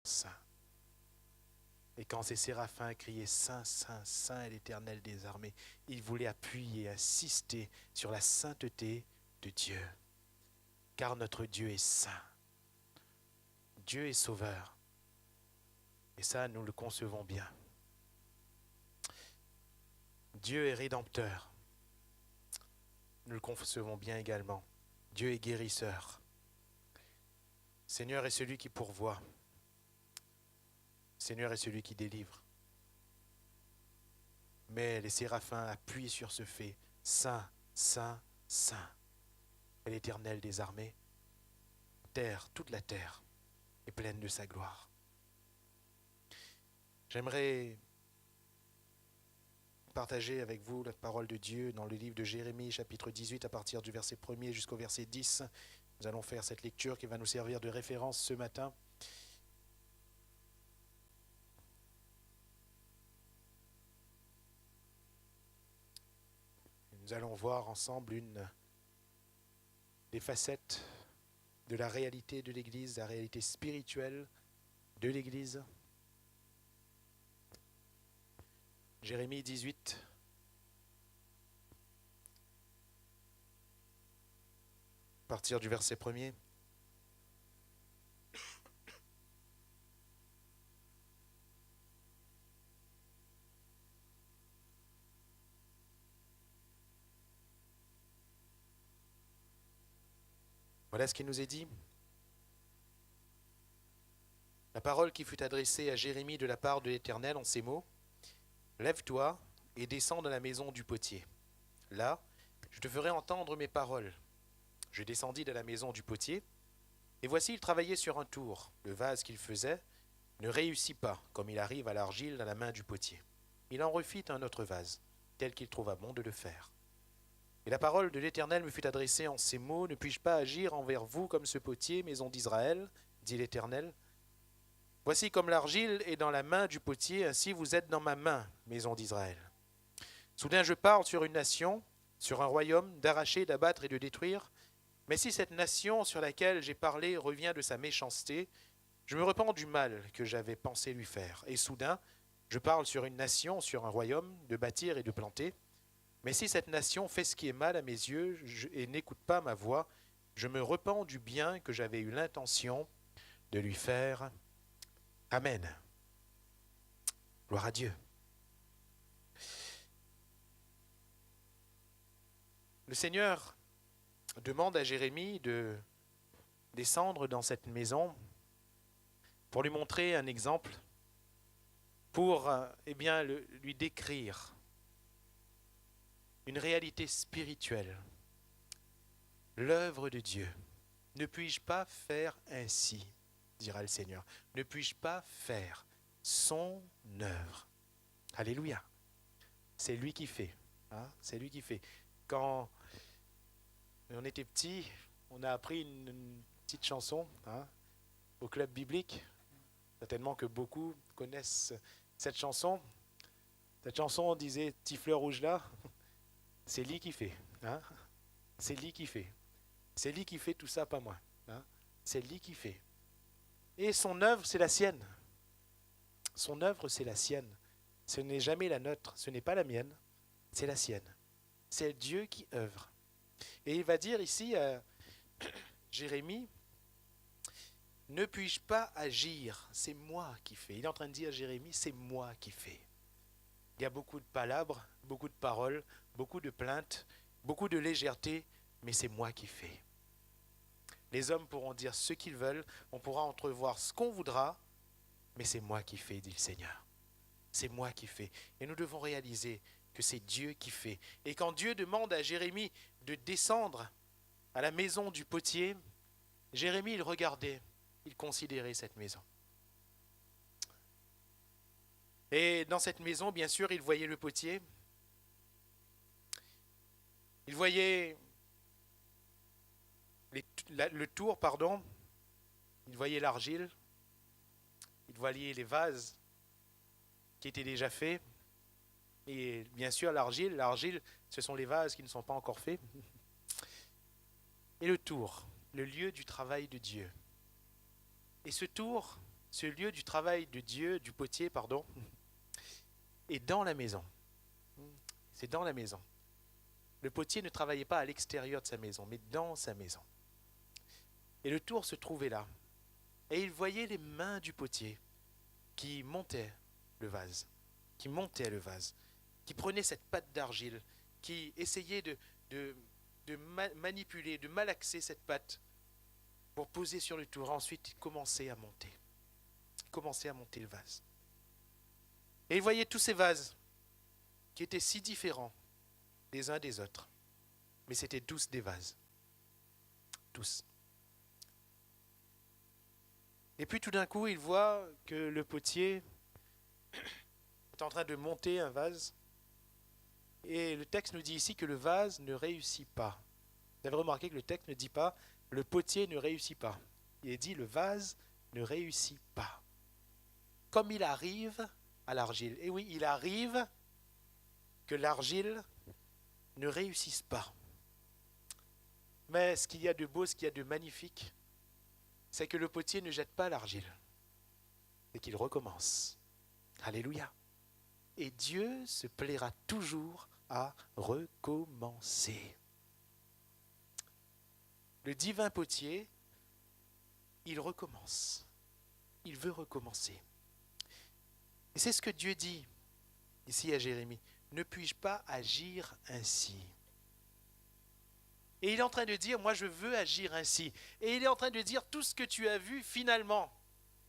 saint. Et quand ces séraphins criaient Saint, Saint, Saint est l'Éternel des armées, ils voulaient appuyer, insister sur la sainteté de Dieu. Car notre Dieu est saint. Dieu est sauveur. Et ça, nous le concevons bien. Dieu est rédempteur. Nous le concevons bien également. Dieu est guérisseur. Seigneur est celui qui pourvoit. Seigneur est celui qui délivre. Mais les séraphins appuient sur ce fait. Saint, Saint, Saint est l'Éternel des armées. Terre, toute la terre est pleine de sa gloire. J'aimerais partager avec vous la parole de Dieu dans le livre de Jérémie, chapitre 18, à partir du verset 1er jusqu'au verset 10. Nous allons faire cette lecture qui va nous servir de référence ce matin. Nous allons voir ensemble une des facettes de la réalité de l'Église, la réalité spirituelle de l'Église. Jérémie 18, à partir du verset 1er. Voilà ce qui nous est dit. La parole qui fut adressée à Jérémie de la part de l'Éternel en ces mots. Lève-toi et descends dans la maison du potier. Là, je te ferai entendre mes paroles. Je descendis de la maison du potier, et voici, il travaillait sur un tour. Le vase qu'il faisait ne réussit pas, comme il arrive à l'argile dans la main du potier. Il en refit un autre vase, tel qu'il trouva bon de le faire. Et la parole de l'Éternel me fut adressée en ces mots. Ne puis-je pas agir envers vous comme ce potier, maison d'Israël, dit l'Éternel. Voici comme l'argile est dans la main du potier, ainsi vous êtes dans ma main, maison d'Israël. Soudain je parle sur une nation, sur un royaume, d'arracher, d'abattre et de détruire. Mais si cette nation sur laquelle j'ai parlé revient de sa méchanceté, je me repens du mal que j'avais pensé lui faire. Et soudain, je parle sur une nation, sur un royaume, de bâtir et de planter. Mais si cette nation fait ce qui est mal à mes yeux et n'écoute pas ma voix, je me repens du bien que j'avais eu l'intention de lui faire. Amen. Gloire à Dieu. Le Seigneur demande à Jérémie de descendre dans cette maison pour lui montrer un exemple, pour lui décrire une réalité spirituelle, l'œuvre de Dieu. Ne puis-je pas faire ainsi, dira le Seigneur. Ne puis-je pas faire son œuvre? Alléluia. C'est lui qui fait. Hein? C'est lui qui fait. Quand on était petit, on a appris une petite chanson au club biblique. Certainement que beaucoup connaissent cette chanson. Cette chanson disait « Petit fleur rouge là », c'est lui qui fait. Hein? C'est lui qui fait. C'est lui qui fait tout ça, pas moi. Hein? C'est lui qui fait. Et son œuvre, c'est la sienne. Son œuvre, c'est la sienne. Ce n'est jamais la nôtre, ce n'est pas la mienne, c'est la sienne. C'est Dieu qui œuvre. Et il va dire ici à Jérémie, ne puis-je pas agir? C'est moi qui fais. Il est en train de dire à Jérémie, c'est moi qui fais. Il y a beaucoup de palabres, beaucoup de paroles, beaucoup de plaintes, beaucoup de légèreté, mais c'est moi qui fais. Les hommes pourront dire ce qu'ils veulent, on pourra entrevoir ce qu'on voudra, mais c'est moi qui fais, dit le Seigneur. C'est moi qui fais. Et nous devons réaliser que c'est Dieu qui fait. Et quand Dieu demande à Jérémie de descendre à la maison du potier, Jérémie, il regardait, il considérait cette maison. Et dans cette maison, bien sûr, il voyait le potier. Il voyait le tour, il voyait l'argile, il voyait les vases qui étaient déjà faits. Et bien sûr, l'argile, ce sont les vases qui ne sont pas encore faits. Et le tour, le lieu du travail de Dieu. Et ce ce lieu du travail de Dieu, du potier, pardon, est dans la maison. C'est dans la maison. Le potier ne travaillait pas à l'extérieur de sa maison, mais dans sa maison. Et le tour se trouvait là. Et il voyait les mains du potier qui montaient le vase, qui prenait cette pâte d'argile, qui essayait de manipuler, de malaxer cette pâte pour poser sur le tour. Ensuite, il commençait à monter. Le vase. Et il voyait tous ces vases qui étaient si différents les uns des autres. Mais c'était tous des vases. Tous. Et puis tout d'un coup, il voit que le potier est en train de monter un vase. Et le texte nous dit ici que le vase ne réussit pas. Vous avez remarqué que le texte ne dit pas « le potier ne réussit pas ». Il est dit « le vase ne réussit pas ». Comme il arrive à l'argile. Et oui, il arrive que l'argile ne réussisse pas. Mais ce qu'il y a de beau, ce qu'il y a de magnifique, c'est que le potier ne jette pas l'argile et qu'il recommence. Alléluia. Et Dieu se plaira toujours à recommencer. Le divin potier, il recommence. Il veut recommencer. Et c'est ce que Dieu dit ici à Jérémie. Ne puis-je pas agir ainsi ? Et il est en train de dire, moi je veux agir ainsi. Et il est en train de dire, tout ce que tu as vu finalement,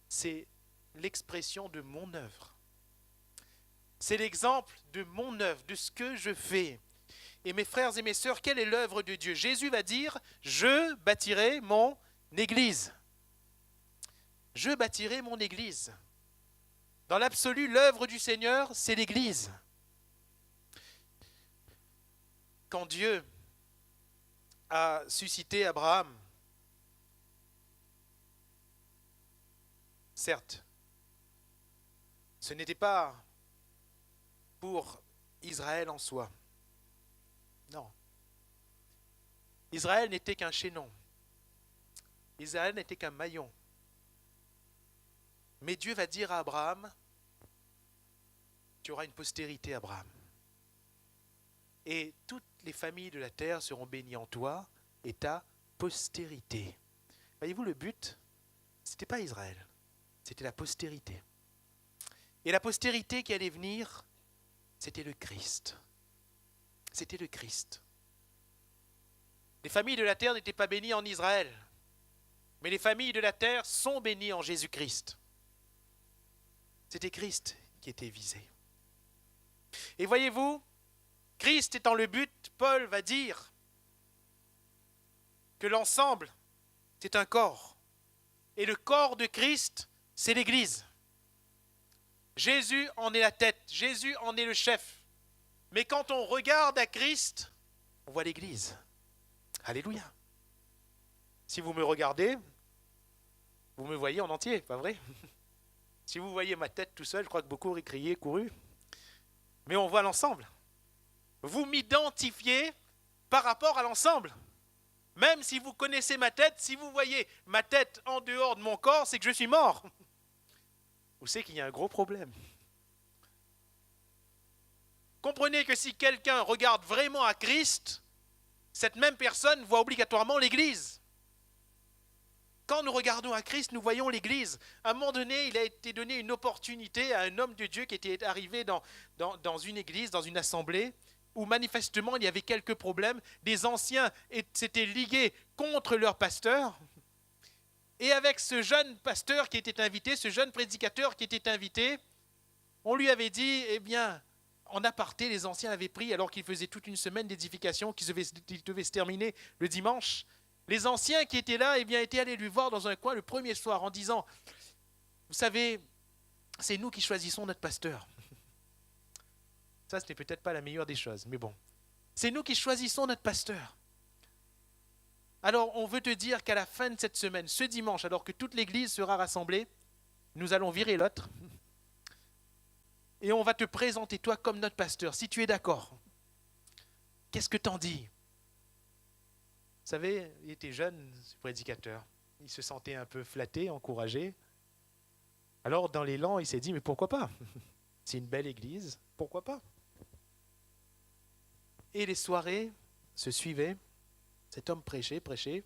c'est l'expression de mon œuvre. C'est l'exemple de mon œuvre, de ce que je fais. Et mes frères et mes sœurs, quelle est l'œuvre de Dieu ? Jésus va dire, je bâtirai mon église. Je bâtirai mon église. Dans l'absolu, l'œuvre du Seigneur, c'est l'église. Quand Dieu a suscité Abraham, certes, ce n'était pas pour Israël en soi. Non. Israël n'était qu'un chaînon. Israël n'était qu'un maillon. Mais Dieu va dire à Abraham, tu auras une postérité, Abraham. Et toutes les familles de la terre seront bénies en toi et ta postérité. Voyez-vous, le but, ce n'était pas Israël, c'était la postérité. Et la postérité qui allait venir, c'était le Christ. C'était le Christ. Les familles de la terre n'étaient pas bénies en Israël, mais les familles de la terre sont bénies en Jésus-Christ. C'était Christ qui était visé. Et voyez-vous, Christ étant le but, Paul va dire que l'ensemble, c'est un corps. Et le corps de Christ, c'est l'Église. Jésus en est la tête, Jésus en est le chef. Mais quand on regarde à Christ, on voit l'Église. Alléluia. Si vous me regardez, vous me voyez en entier, pas vrai ? Si vous voyez ma tête tout seul, je crois que beaucoup auraient crié, couru. Mais on voit l'ensemble. Vous m'identifiez par rapport à l'ensemble. Même si vous connaissez ma tête, si vous voyez ma tête en dehors de mon corps, c'est que je suis mort. Vous savez qu'il y a un gros problème. Comprenez que si quelqu'un regarde vraiment à Christ, cette même personne voit obligatoirement l'Église. Quand nous regardons à Christ, nous voyons l'Église. À un moment donné, il a été donné une opportunité à un homme de Dieu qui était arrivé dans une église, dans une assemblée, où manifestement il y avait quelques problèmes. Des anciens s'étaient ligués contre leur pasteur. Et avec ce jeune pasteur qui était invité, ce jeune prédicateur qui était invité, on lui avait dit, eh bien, en aparté, les anciens avaient pris, alors qu'ils faisaient toute une semaine d'édification qui devait se terminer le dimanche. Les anciens qui étaient là, eh bien, étaient allés lui voir dans un coin le premier soir en disant, vous savez, c'est nous qui choisissons notre pasteur. Ça, ce n'est peut-être pas la meilleure des choses, mais bon. C'est nous qui choisissons notre pasteur. Alors, on veut te dire qu'à la fin de cette semaine, ce dimanche, alors que toute l'église sera rassemblée, nous allons virer l'autre. Et on va te présenter toi comme notre pasteur, si tu es d'accord. Qu'est-ce que t'en dis ? Vous savez, il était jeune, ce prédicateur. Il se sentait un peu flatté, encouragé. Alors, dans l'élan, il s'est dit, mais pourquoi pas? C'est une belle église, pourquoi pas? Et les soirées se suivaient. Cet homme prêchait, prêchait.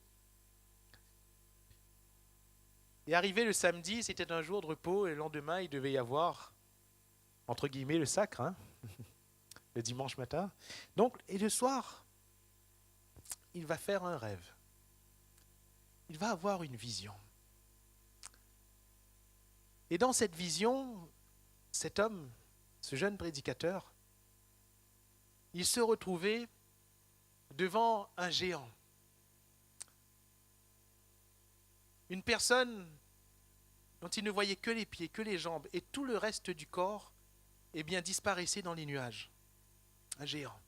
Et arrivé le samedi, c'était un jour de repos, et le lendemain, il devait y avoir, entre guillemets, le sacre, hein, le dimanche matin. Donc, et le soir, il va faire un rêve. Il va avoir une vision. Et dans cette vision, cet homme, ce jeune prédicateur, il se retrouvait devant un géant. Une personne dont il ne voyait que les pieds, que les jambes, et tout le reste du corps, eh bien, disparaissait dans les nuages. Un géant.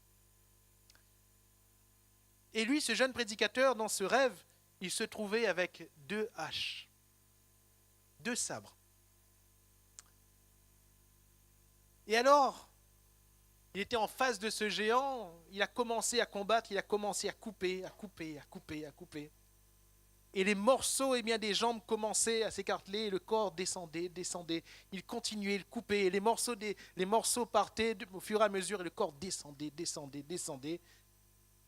Et lui, ce jeune prédicateur, dans ce rêve, il se trouvait avec 2 haches, 2 sabres. Et alors, il était en face de ce géant, il a commencé à combattre, il a commencé à couper. Et les morceaux des jambes commençaient à s'écarteler, et le corps descendait. Il continuait, il coupait, et les morceaux partaient au fur et à mesure, et le corps descendait.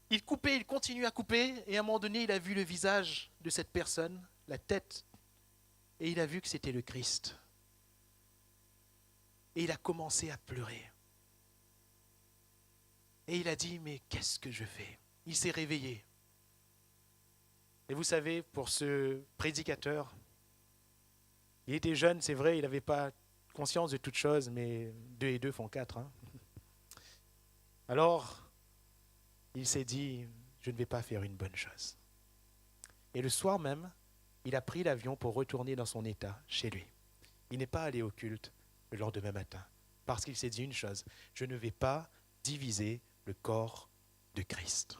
Il coupait, il continuait à couper, et à un moment donné, il a vu le visage de cette personne, la tête, et il a vu que c'était le Christ. Et il a commencé à pleurer. Et il a dit, mais qu'est-ce que je fais? Il s'est réveillé. Et vous savez, pour ce prédicateur, il était jeune, c'est vrai, il n'avait pas conscience de toute chose, mais 2 et 2 font 4. Hein. Alors, il s'est dit, je ne vais pas faire une bonne chose. Et le soir même, il a pris l'avion pour retourner dans son état, chez lui. Il n'est pas allé au culte le lendemain matin, parce qu'il s'est dit une chose, je ne vais pas diviser le corps de Christ.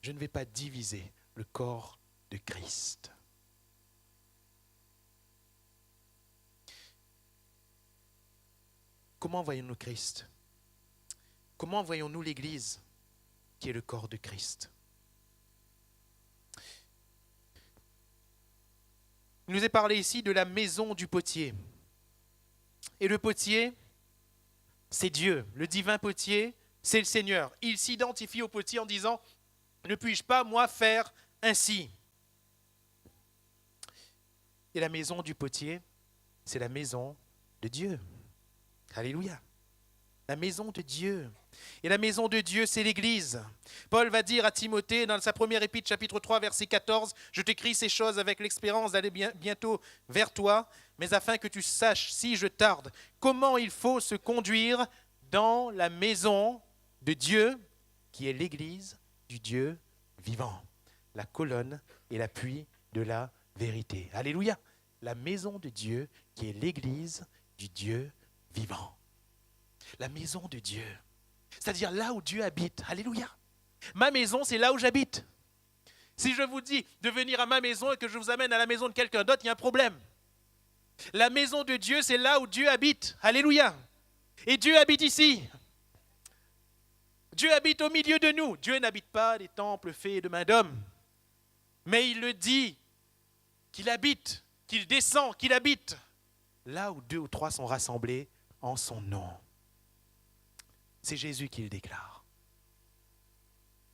Je ne vais pas diviser le corps de Christ. Comment voyons-nous Christ? Comment voyons-nous l'Église qui est le corps de Christ? Il nous est parlé ici de la maison du potier. Et le potier, c'est Dieu. Le divin potier, c'est le Seigneur. Il s'identifie au potier en disant, ne puis-je pas, moi, faire ainsi? Et la maison du potier, c'est la maison de Dieu. Alléluia. La maison de Dieu. Et la maison de Dieu, c'est l'Église. Paul va dire à Timothée, dans sa première épître, chapitre 3, verset 14, « Je t'écris ces choses avec l'espérance d'aller bientôt vers toi, mais afin que tu saches, si je tarde, comment il faut se conduire dans la maison de Dieu, qui est l'Église du Dieu vivant, la colonne et l'appui de la vérité. » Alléluia. La maison de Dieu, qui est l'Église du Dieu vivant. La maison de Dieu. C'est-à-dire là où Dieu habite. Alléluia. Ma maison, c'est là où j'habite. Si je vous dis de venir à ma maison et que je vous amène à la maison de quelqu'un d'autre, il y a un problème. La maison de Dieu, c'est là où Dieu habite. Alléluia. Et Dieu habite ici. Dieu habite au milieu de nous. Dieu n'habite pas des temples faits de main d'homme. Mais il le dit qu'il habite, qu'il descend, qu'il habite. Là où 2 ou 3 sont rassemblés en son nom. C'est Jésus qui le déclare.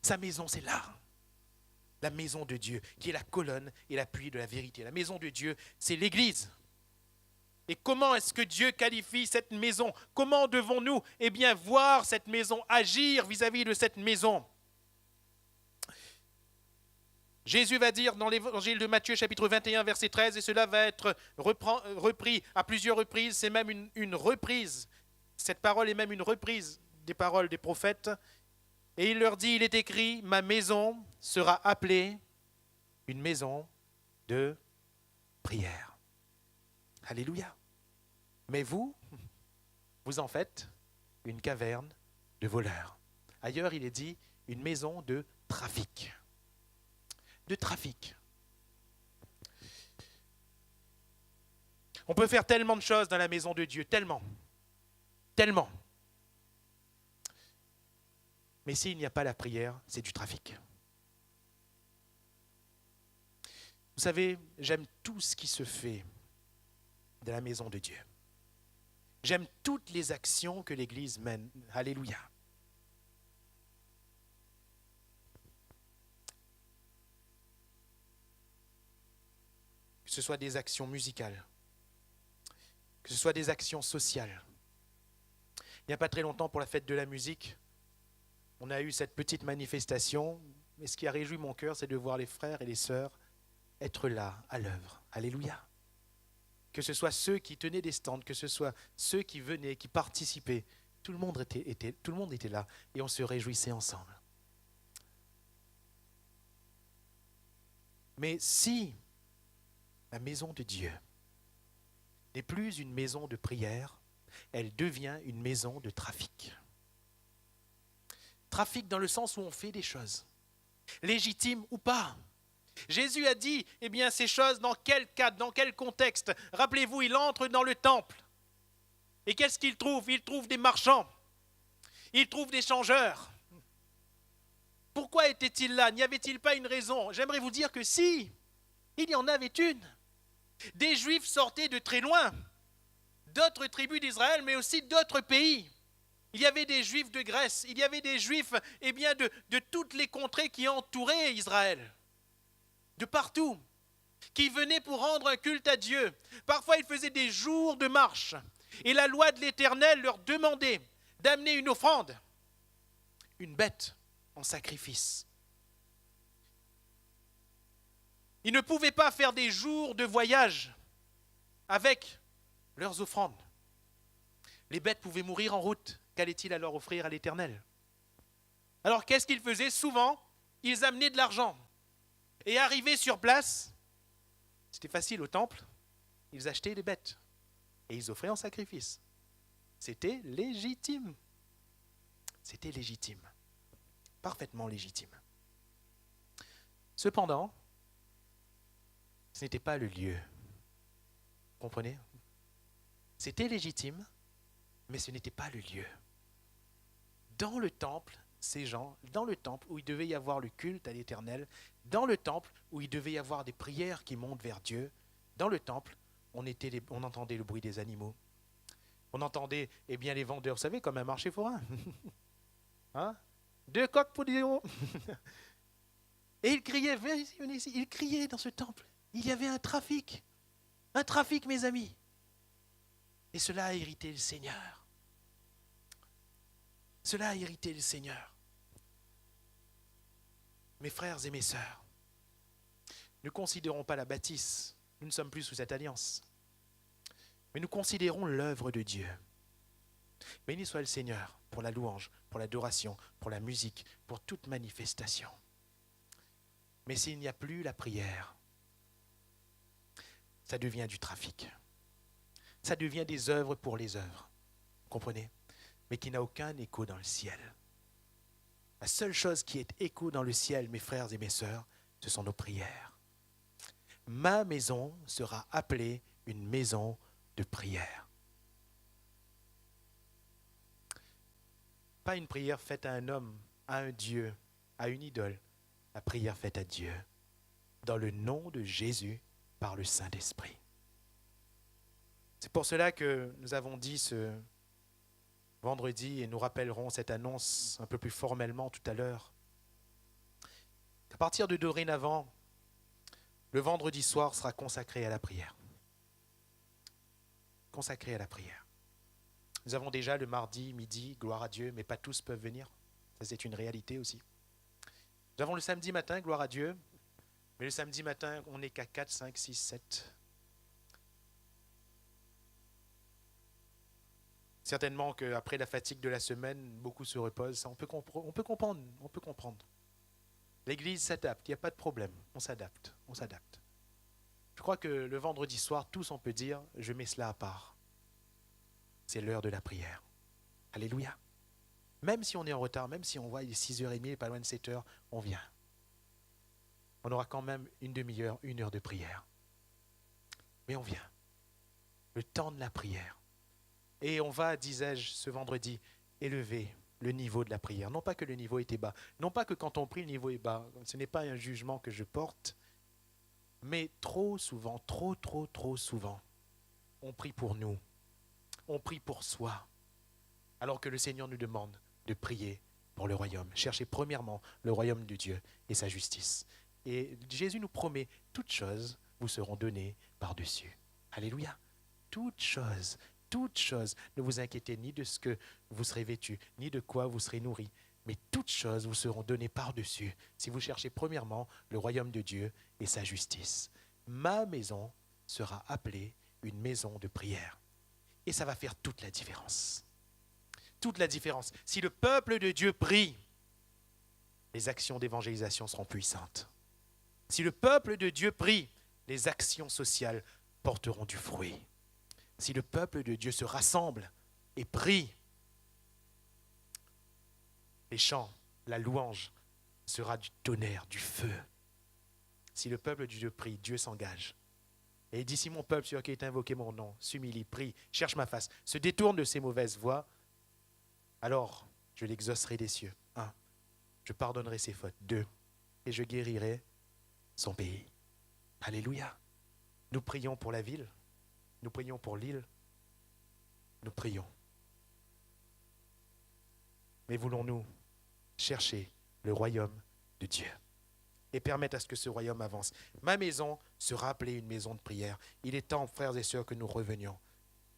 Sa maison, c'est là. La maison de Dieu, qui est la colonne et l'appui de la vérité. La maison de Dieu, c'est l'Église. Et comment est-ce que Dieu qualifie cette maison? Comment devons-nous voir cette maison, agir vis-à-vis de cette maison? Jésus va dire dans l'évangile de Matthieu, chapitre 21, verset 13, et cela va être repris à plusieurs reprises, c'est même une reprise. Cette parole est même une reprise des paroles des prophètes. Et il leur dit, il est écrit, ma maison sera appelée une maison de prière. Alléluia. Mais vous en faites une caverne de voleurs. Ailleurs, il est dit une maison de trafic. De trafic. On peut faire tellement de choses dans la maison de Dieu, tellement. Mais s'il n'y a pas la prière, c'est du trafic. Vous savez, j'aime tout ce qui se fait de la maison de Dieu. J'aime toutes les actions que l'Église mène. Alléluia. Que ce soit des actions musicales, que ce soit des actions sociales. Il n'y a pas très longtemps, pour la fête de la musique, on a eu cette petite manifestation, mais ce qui a réjoui mon cœur, c'est de voir les frères et les sœurs être là, à l'œuvre. Alléluia. Que ce soit ceux qui tenaient des stands, que ce soit ceux qui venaient, qui participaient, tout le monde était là et on se réjouissait ensemble. Mais si la maison de Dieu n'est plus une maison de prière, elle devient une maison de trafic. Trafic dans le sens où on fait des choses, légitimes ou pas. Jésus a dit, ces choses, dans quel cadre, dans quel contexte? Rappelez-vous, il entre dans le temple. Et qu'est-ce qu'il trouve? Il trouve des marchands. Il trouve des changeurs. Pourquoi était-il là? N'y avait-il pas une raison? J'aimerais vous dire que si, il y en avait une. Des Juifs sortaient de très loin, d'autres tribus d'Israël, mais aussi d'autres pays. Il y avait des Juifs de Grèce, il y avait des Juifs de toutes les contrées qui entouraient Israël. De partout, qui venaient pour rendre un culte à Dieu. Parfois, ils faisaient des jours de marche. Et la loi de l'Éternel leur demandait d'amener une offrande, une bête en sacrifice. Ils ne pouvaient pas faire des jours de voyage avec leurs offrandes. Les bêtes pouvaient mourir en route. Qu'allait-il alors offrir à l'Éternel? Alors, qu'est-ce qu'ils faisaient? Souvent, ils amenaient de l'argent. Et arrivés sur place, c'était facile au temple, ils achetaient des bêtes et ils offraient en sacrifice. C'était légitime. C'était légitime. Parfaitement légitime. Cependant, ce n'était pas le lieu. Vous comprenez? C'était légitime, mais ce n'était pas le lieu. Dans le temple, ces gens, dans le temple où il devait y avoir le culte à l'Éternel, dans le temple où il devait y avoir des prières qui montent vers Dieu, dans le temple, on entendait le bruit des animaux. On entendait les vendeurs, vous savez, comme un marché forain. Hein? 2 coqs pour 10 euros. Et ils criaient, venez ici, ils criaient dans ce temple. Il y avait un trafic, mes amis. Et cela a irrité le Seigneur. Cela a irrité le Seigneur. Mes frères et mes sœurs, ne considérons pas la bâtisse. Nous ne sommes plus sous cette alliance. Mais nous considérons l'œuvre de Dieu. Béni soit le Seigneur pour la louange, pour l'adoration, pour la musique, pour toute manifestation. Mais s'il n'y a plus la prière, ça devient du trafic. Ça devient des œuvres pour les œuvres. Vous comprenez? Mais qui n'a aucun écho dans le ciel. La seule chose qui est écho dans le ciel, mes frères et mes sœurs, ce sont nos prières. Ma maison sera appelée une maison de prière. Pas une prière faite à un homme, à un Dieu, à une idole. La prière faite à Dieu, dans le nom de Jésus, par le Saint-Esprit. C'est pour cela que nous avons dit ce vendredi, et nous rappellerons cette annonce un peu plus formellement tout à l'heure, qu'à partir de dorénavant, le vendredi soir sera consacré à la prière. Consacré à la prière. Nous avons déjà le mardi, midi, gloire à Dieu, mais pas tous peuvent venir. Ça, c'est une réalité aussi. Nous avons le samedi matin, gloire à Dieu, mais le samedi matin, on n'est qu'à 4, 5, 6, 7. Certainement qu'après la fatigue de la semaine, beaucoup se reposent. On peut comprendre. L'Église s'adapte, il n'y a pas de problème. On s'adapte. Je crois que le vendredi soir, tous on peut dire, je mets cela à part. C'est l'heure de la prière. Alléluia. Même si on est en retard, même si on voit il est 6h30, pas loin de 7h, on vient. On aura quand même une demi-heure, 1 heure de prière. Mais on vient. Le temps de la prière. Et on va, disais-je ce vendredi, élever le niveau de la prière. Non pas que le niveau était bas, non pas que quand on prie, le niveau est bas. Ce n'est pas un jugement que je porte, mais trop souvent, trop souvent, on prie pour nous, on prie pour soi, alors que le Seigneur nous demande de prier pour le royaume. Cherchez premièrement le royaume de Dieu et sa justice. Et Jésus nous promet, toutes choses vous seront données par-dessus. Alléluia. Toutes choses. Ne vous inquiétez ni de ce que vous serez vêtus, ni de quoi vous serez nourris, mais toutes choses vous seront données par-dessus si vous cherchez premièrement le royaume de Dieu et sa justice. Ma maison sera appelée une maison de prière. Et ça va faire toute la différence. Toute la différence. Si le peuple de Dieu prie, les actions d'évangélisation seront puissantes. Si le peuple de Dieu prie, les actions sociales porteront du fruit. Si le peuple de Dieu se rassemble et prie, les chants, la louange sera du tonnerre, du feu. Si le peuple de Dieu prie, Dieu s'engage. Et il dit, si mon peuple sur qui est invoqué mon nom s'humilie, prie, cherche ma face, se détourne de ses mauvaises voies, alors je l'exaucerai des cieux. 1. Je pardonnerai ses fautes. 2. Et je guérirai son pays. Alléluia. Nous prions pour la ville. Nous prions pour l'île. Nous prions. Mais voulons-nous chercher le royaume de Dieu et permettre à ce que ce royaume avance. Ma maison sera appelée une maison de prière. Il est temps, frères et sœurs, que nous revenions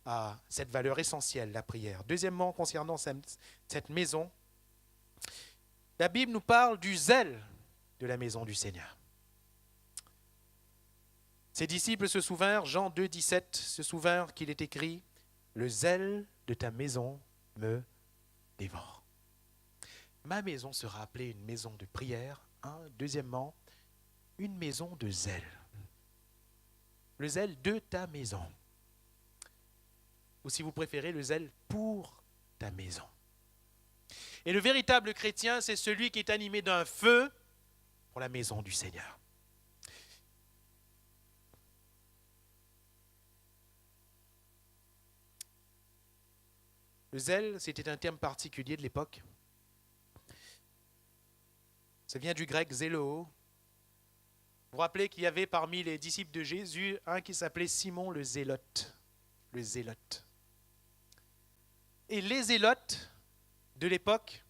à cette valeur essentielle, la prière. Deuxièmement, concernant cette maison, la Bible nous parle du zèle de la maison du Seigneur. Ses disciples se souvinrent, Jean 2, 17, se souvinrent qu'il est écrit « Le zèle de ta maison me dévore ». Ma maison sera appelée une maison de prière. Deuxièmement, une maison de zèle. Le zèle de ta maison. Ou si vous préférez, le zèle pour ta maison. Et le véritable chrétien, c'est celui qui est animé d'un feu pour la maison du Seigneur. Le zèle, c'était un terme particulier de l'époque. Ça vient du grec zéloo. Vous vous rappelez qu'il y avait parmi les disciples de Jésus un qui s'appelait Simon le Zélote. Le Zélote. Et les zélotes de l'époque,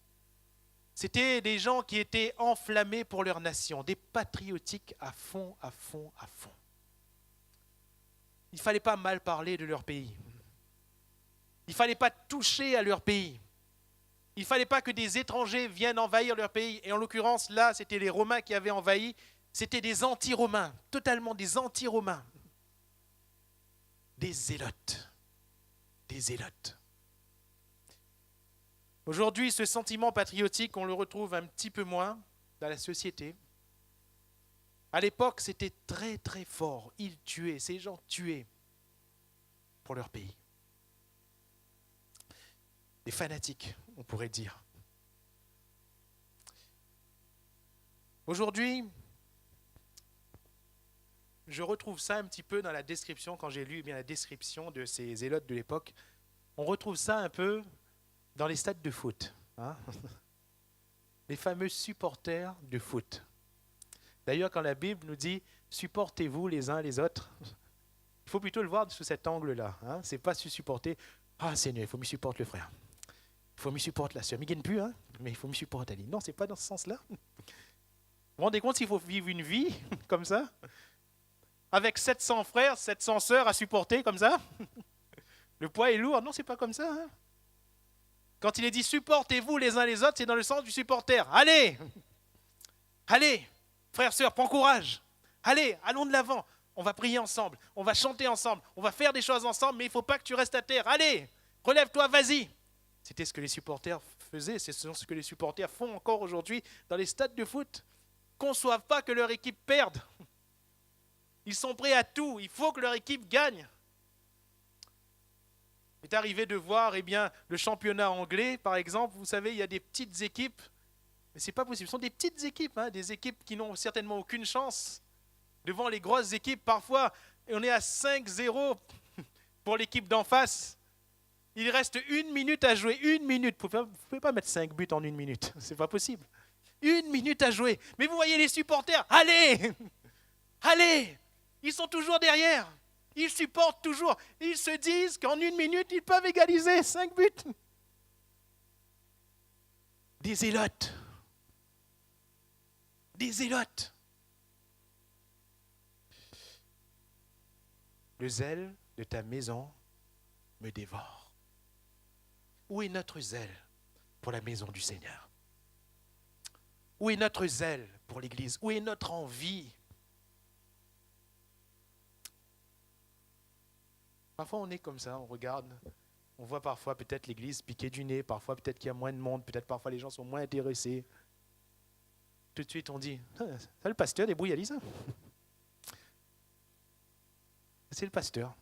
c'était des gens qui étaient enflammés pour leur nation, des patriotiques à fond. Il ne fallait pas mal parler de leur pays. Il ne fallait pas toucher à leur pays. Il ne fallait pas que des étrangers viennent envahir leur pays. Et en l'occurrence, là, c'était les Romains qui avaient envahi. C'était des anti-romains, totalement des anti-romains. Des zélotes. Des zélotes. Aujourd'hui, ce sentiment patriotique, on le retrouve un petit peu moins dans la société. À l'époque, c'était très très fort. Ils tuaient, ces gens tuaient pour leur pays. Des fanatiques, on pourrait dire. Aujourd'hui, je retrouve ça un petit peu dans la description, quand j'ai lu la description de ces zélotes de l'époque, on retrouve ça un peu dans les stades de foot. Les fameux supporters de foot. D'ailleurs, quand la Bible nous dit « supportez-vous les uns les autres », il faut plutôt le voir sous cet angle-là. Ce n'est pas se supporter « Ah Seigneur, il faut me supporter le frère. Il faut me supporter la soeur. Il ne gagne plus, mais il faut me supporter Ali. » Non, ce n'est pas dans ce sens-là. Vous vous rendez compte s'il faut vivre une vie comme ça, avec 700 frères, 700 sœurs à supporter comme ça? Le poids est lourd. Non, ce n'est pas comme ça. Quand il est dit « supportez-vous les uns les autres », c'est dans le sens du supporter. Allez, allez, frères, sœurs, prends courage. Allez, allons de l'avant. On va prier ensemble, on va chanter ensemble, on va faire des choses ensemble, mais il ne faut pas que tu restes à terre. Allez, relève-toi, vas-y. C'était ce que les supporters faisaient, c'est ce que les supporters font encore aujourd'hui dans les stades de foot. Conçoivent pas que leur équipe perde. Ils sont prêts à tout, il faut que leur équipe gagne. Il est arrivé de voir le championnat anglais, par exemple. Vous savez, il y a des petites équipes, mais ce n'est pas possible. Ce sont des petites équipes, des équipes qui n'ont certainement aucune chance devant les grosses équipes. Parfois, on est à 5-0 pour l'équipe d'en face. Il reste 1 minute à jouer. 1 minute. Vous ne pouvez pas mettre 5 buts en 1 minute. Ce n'est pas possible. 1 minute à jouer. Mais vous voyez les supporters. Allez, allez. Ils sont toujours derrière. Ils supportent toujours. Ils se disent qu'en 1 minute, ils peuvent égaliser 5 buts. Des zélotes. Des zélotes. Le zèle de ta maison me dévore. Où est notre zèle pour la maison du Seigneur? Où est notre zèle pour l'Église? Où est notre envie? Parfois on est comme ça, on regarde, on voit parfois peut-être l'Église piquer du nez, parfois peut-être qu'il y a moins de monde, peut-être parfois les gens sont moins intéressés. Tout de suite on dit, c'est le pasteur des brouilladis, ça. C'est le pasteur.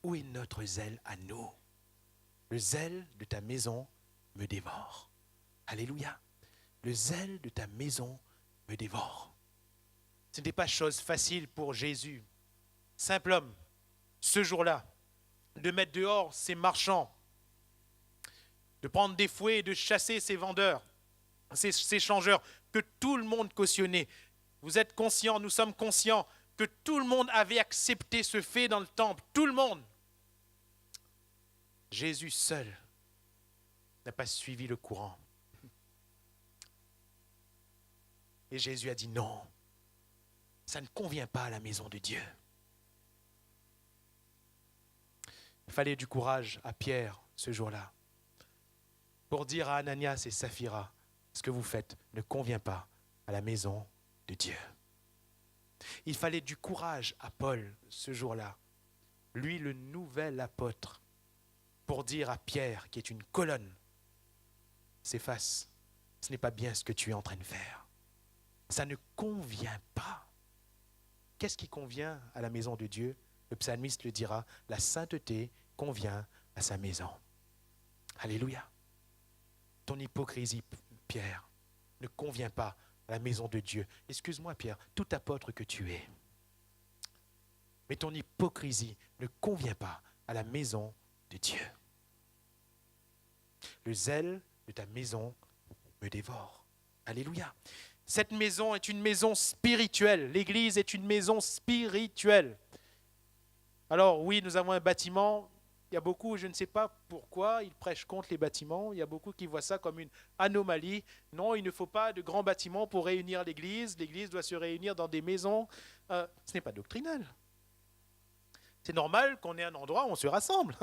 Où est notre zèle à nous? Le zèle de ta maison me dévore. Alléluia. Le zèle de ta maison me dévore. Ce n'était pas chose facile pour Jésus, simple homme, ce jour-là, de mettre dehors ces marchands, de prendre des fouets et de chasser ces vendeurs, ces changeurs, que tout le monde cautionnait. Vous êtes conscients, nous sommes conscients que tout le monde avait accepté ce fait dans le temple, tout le monde. Jésus seul n'a pas suivi le courant. Et Jésus a dit non, ça ne convient pas à la maison de Dieu. Il fallait du courage à Pierre ce jour-là pour dire à Ananias et Saphira, ce que vous faites ne convient pas à la maison de Dieu. Il fallait du courage à Paul ce jour-là, lui le nouvel apôtre, pour dire à Pierre, qui est une colonne, s'efface, ce n'est pas bien ce que tu es en train de faire. Ça ne convient pas. Qu'est-ce qui convient à la maison de Dieu? Le psalmiste le dira, la sainteté convient à sa maison. Alléluia. Ton hypocrisie, Pierre, ne convient pas à la maison de Dieu. Excuse-moi, Pierre, tout apôtre que tu es. Mais ton hypocrisie ne convient pas à la maison de Dieu. Le zèle de ta maison me dévore. Alléluia. Cette maison est une maison spirituelle. L'Église est une maison spirituelle. Alors oui, nous avons un bâtiment. Il y a beaucoup, je ne sais pas pourquoi, ils prêchent contre les bâtiments. Il y a beaucoup qui voient ça comme une anomalie. Non, il ne faut pas de grands bâtiments pour réunir l'Église. L'Église doit se réunir dans des maisons. Ce n'est pas doctrinal. C'est normal qu'on ait un endroit où on se rassemble.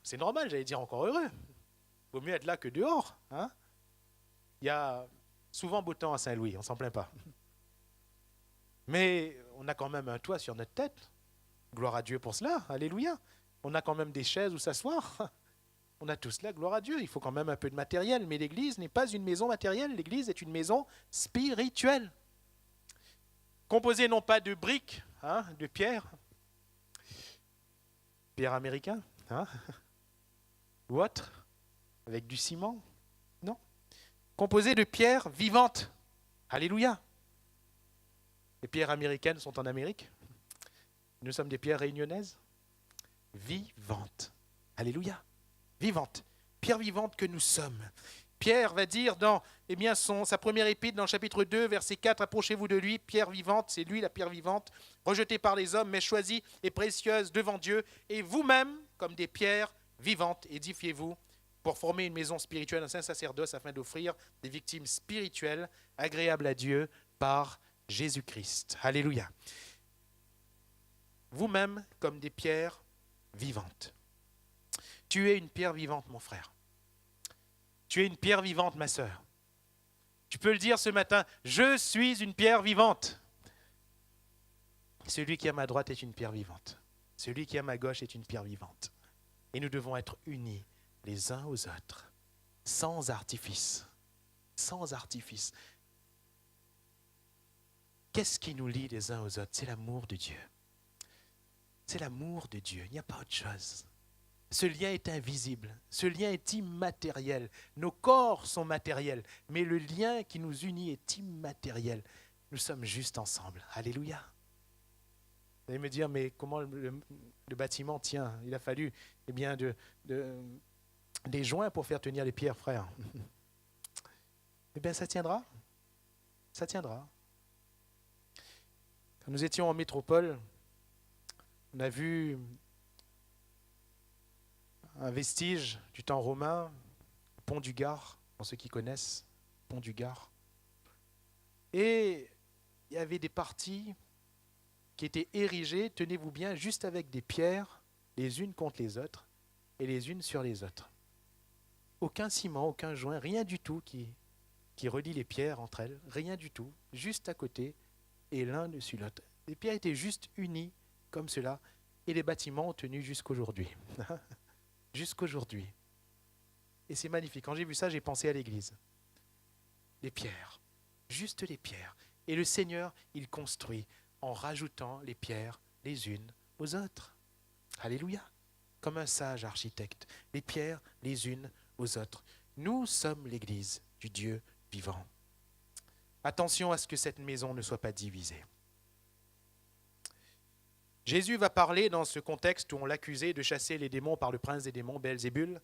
C'est normal, j'allais dire encore heureux. Il vaut mieux être là que dehors. Hein? Il y a souvent beau temps à Saint-Louis, on ne s'en plaint pas. Mais on a quand même un toit sur notre tête. Gloire à Dieu pour cela, alléluia. On a quand même des chaises où s'asseoir. On a tout cela, gloire à Dieu. Il faut quand même un peu de matériel. Mais l'Église n'est pas une maison matérielle, l'Église est une maison spirituelle. Composée non pas de briques, de pierre américain, ou autre, avec du ciment. Non. Composée de pierres vivantes. Alléluia. Les pierres américaines sont en Amérique. Nous sommes des pierres réunionnaises. Vivantes. Alléluia. Vivantes. Pierres vivantes que nous sommes. Pierre va dire dans sa première épître, dans le chapitre 2, verset 4, « Approchez-vous de lui, pierre vivante, c'est lui la pierre vivante, rejetée par les hommes, mais choisie et précieuse devant Dieu, et vous-même, comme des pierres vivantes, édifiez-vous pour former une maison spirituelle, un saint sacerdoce, afin d'offrir des victimes spirituelles agréables à Dieu par Jésus-Christ. » Alléluia. Vous-même, comme des pierres vivantes. Tu es une pierre vivante, mon frère. Tu es une pierre vivante, ma sœur. Tu peux le dire ce matin, je suis une pierre vivante. Celui qui est à ma droite est une pierre vivante. Celui qui est à ma gauche est une pierre vivante. Et nous devons être unis les uns aux autres, sans artifice. Sans artifice. Qu'est-ce qui nous lie les uns aux autres? C'est l'amour de Dieu. C'est l'amour de Dieu, il n'y a pas autre chose. Ce lien est invisible, ce lien est immatériel. Nos corps sont matériels, mais le lien qui nous unit est immatériel. Nous sommes juste ensemble. Alléluia. Vous allez me dire, mais comment le bâtiment tient? Il a fallu des joints pour faire tenir les pierres, frère. Eh bien, ça tiendra. Ça tiendra. Nous étions en métropole, on a vu un vestige du temps romain, pont du Gard, pour ceux qui connaissent, pont du Gard. Et il y avait des parties qui étaient érigées, tenez-vous bien, juste avec des pierres, les unes contre les autres, et les unes sur les autres. Aucun ciment, aucun joint, rien du tout qui relie les pierres entre elles, rien du tout, juste à côté, et l'un dessus l'autre. Les pierres étaient juste unies, comme cela, et les bâtiments ont tenu jusqu'aujourd'hui. Jusqu'aujourd'hui. Et c'est magnifique. Quand j'ai vu ça, j'ai pensé à l'église. Les pierres, juste les pierres. Et le Seigneur, il construit en rajoutant les pierres les unes aux autres. Alléluia. Comme un sage architecte, les pierres les unes aux autres. Nous sommes l'église du Dieu vivant. Attention à ce que cette maison ne soit pas divisée. Jésus va parler dans ce contexte où on l'accusait de chasser les démons par le prince des démons, Belzébul.